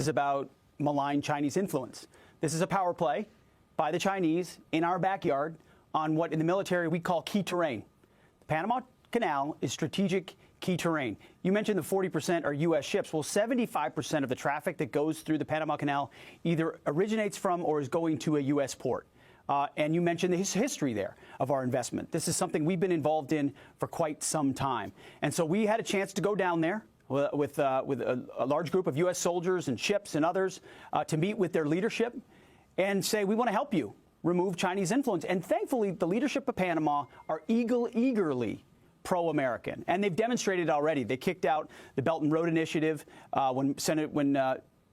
is about malign Chinese influence. This is a power play by the Chinese in our backyard on what in the military we call key terrain. The Panama Canal is strategic key terrain. You mentioned the 40% are U.S. ships. Well, 75% of the traffic that goes through the Panama Canal either originates from or is going to a U.S. port. And you mentioned the history there of our investment. This is something we've been involved in for quite some time. And so we had a chance to go down there with a large group of U.S. soldiers and ships and others to meet with their leadership and say, we want to help you remove Chinese influence. And thankfully, the leadership of Panama are eagerly pro-American, and they've demonstrated already. They kicked out the Belt and Road Initiative when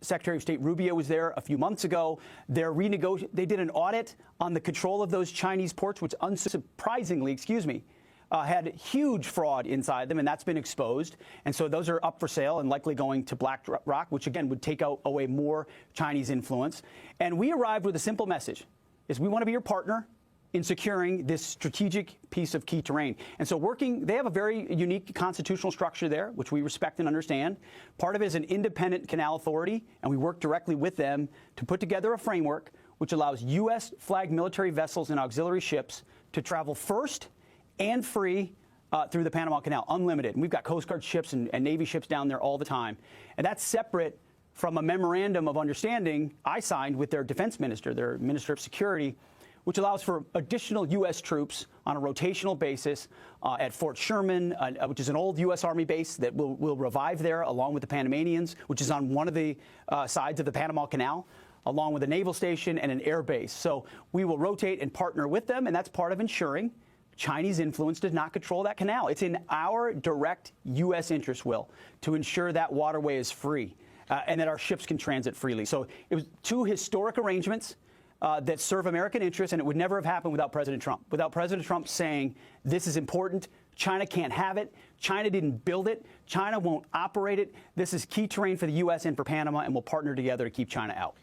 Secretary of State Rubio was there a few months ago. They did an audit on the control of those Chinese ports, which unsurprisingly, had huge fraud inside them, and that's been exposed. And so those are up for sale and likely going to BlackRock, which again would take away more Chinese influence. And we arrived with a simple message: is we want to be your partner in securing this strategic piece of key terrain. And so they have a very unique constitutional structure there, which we respect and understand. Part of it is an independent canal authority, and we work directly with them to put together a framework which allows U.S. flagged military vessels and auxiliary ships to travel first and free through the Panama Canal, unlimited. And we've got Coast Guard ships and Navy ships down there all the time. And that's separate from a memorandum of understanding I signed with their defense minister, their Minister of Security, which allows for additional U.S. troops on a rotational basis at Fort Sherman, which is an old U.S. Army base that will revive there, along with the Panamanians, which is on one of the sides of the Panama Canal, along with a naval station and an air base. So we will rotate and partner with them, and that's part of ensuring Chinese influence does not control that canal. It's in our direct U.S. interest, Will, to ensure that waterway is free and that our ships can transit freely. So it was two historic arrangements that serve American interests, and it would never have happened without President Trump. Without President Trump saying, this is important, China can't have it, China didn't build it, China won't operate it, this is key terrain for the U.S. and for Panama, and we'll partner together to keep China out.